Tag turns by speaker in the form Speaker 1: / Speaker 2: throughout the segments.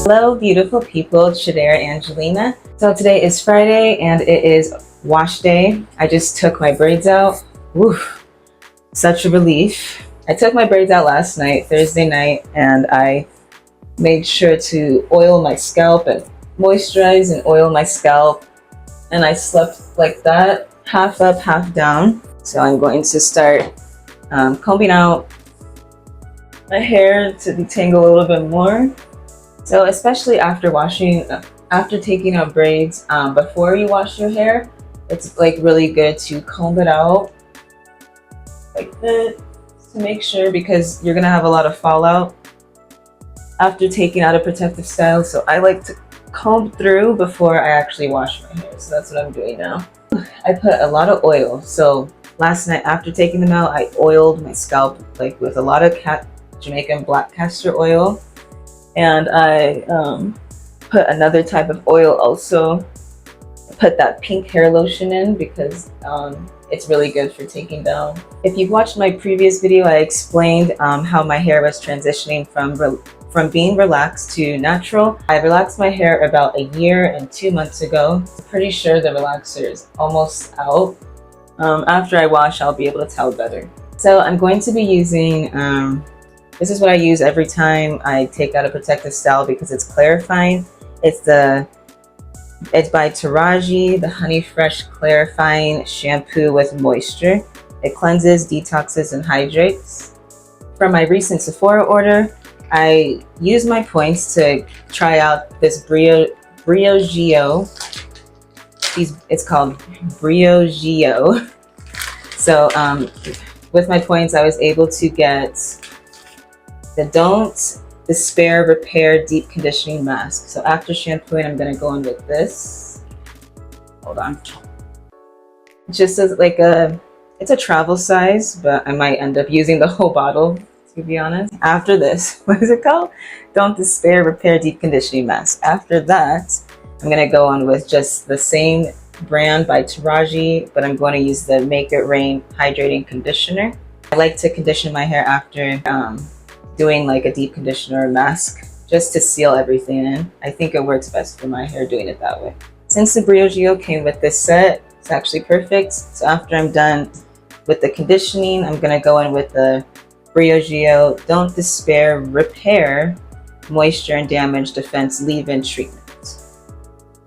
Speaker 1: Hello beautiful people, it's Angelina. So today is Friday and it is wash day. I just took my braids out. Woof, such a relief. I took my braids out last night, Thursday night, and I made sure to oil my scalp and moisturize and oil my scalp. And I slept like that, half up, half down. So I'm going to start combing out my hair to detangle a little bit more. So especially after taking out braids, before you wash your hair, it's like really good to comb it out like that to make sure, because you're gonna have a lot of fallout after taking out a protective style. So I like to comb through before I actually wash my hair. So that's what I'm doing now. I put a lot of oil. So last night after taking them out, I oiled my scalp like with a lot of Jamaican black castor oil. And I put another type of oil also. I put that pink hair lotion in because it's really good for taking down. If you've watched my previous video, I explained how my hair was transitioning from being relaxed to natural. I relaxed my hair about 1 year and 2 months ago. I'm pretty sure the relaxer is almost out. After I wash, I'll be able to tell better. So I'm going to be using this is what I use every time I take out a protective style because it's clarifying. It's by Taraji, the Honey Fresh Clarifying Shampoo with Moisture. It cleanses, detoxes, and hydrates. From my recent Sephora order, I used my points to try out this Briogeo. It's called Briogeo. So with my points, I was able to get the Don't Despair Repair Deep Conditioning Mask. So after shampooing, I'm gonna go in with this. Hold on. Just as like it's a travel size, but I might end up using the whole bottle, to be honest. After this, what is it called? Don't Despair Repair Deep Conditioning Mask. After that, I'm gonna go on with just the same brand by Taraji, but I'm going to use the Make It Rain Hydrating Conditioner. I like to condition my hair after doing like a deep conditioner mask just to seal everything in. I think it works best for my hair doing it that way. Since the Briogeo came with this set, it's actually perfect. So after I'm done with the conditioning, I'm gonna go in with the Briogeo Don't Despair Repair Moisture and Damage Defense Leave-In Treatment.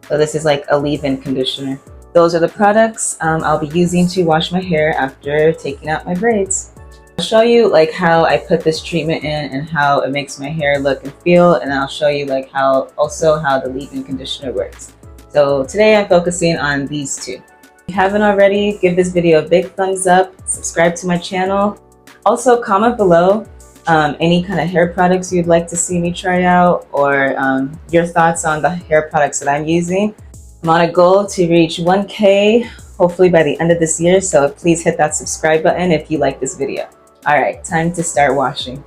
Speaker 1: So this is like a leave-in conditioner. Those are the products I'll be using to wash my hair after taking out my braids. I'll show you like how I put this treatment in and how it makes my hair look and feel, and I'll show you like how the leave-in conditioner works. So today I'm focusing on these two. If you haven't already, give this video a big thumbs up, subscribe to my channel. Also comment below any kind of hair products you'd like to see me try out, or your thoughts on the hair products that I'm using. I'm on a goal to reach 1K hopefully by the end of this year, so please hit that subscribe button if you like this video. All right, time to start washing.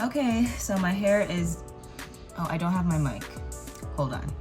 Speaker 1: Okay, so my hair is, oh, I don't have my mic. Hold on.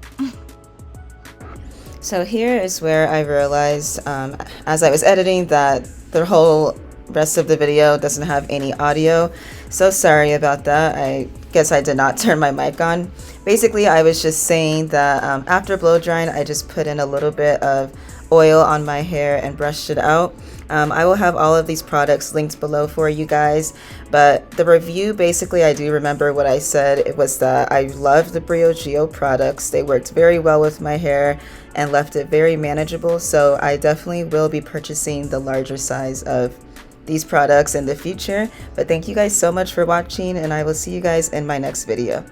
Speaker 1: So here is where I realized as I was editing that the whole rest of the video doesn't have any audio. So sorry about that. I guess I did not turn my mic on. Basically, I was just saying that after blow drying, I just put in a little bit of oil on my hair and brushed it out. I will have all of these products linked below for you guys, but the review, basically, I do remember what I said. It was that I loved the Briogeo products. They worked very well with my hair and left it very manageable, so I definitely will be purchasing the larger size of these products in the future. But thank you guys so much for watching, and I will see you guys in my next video.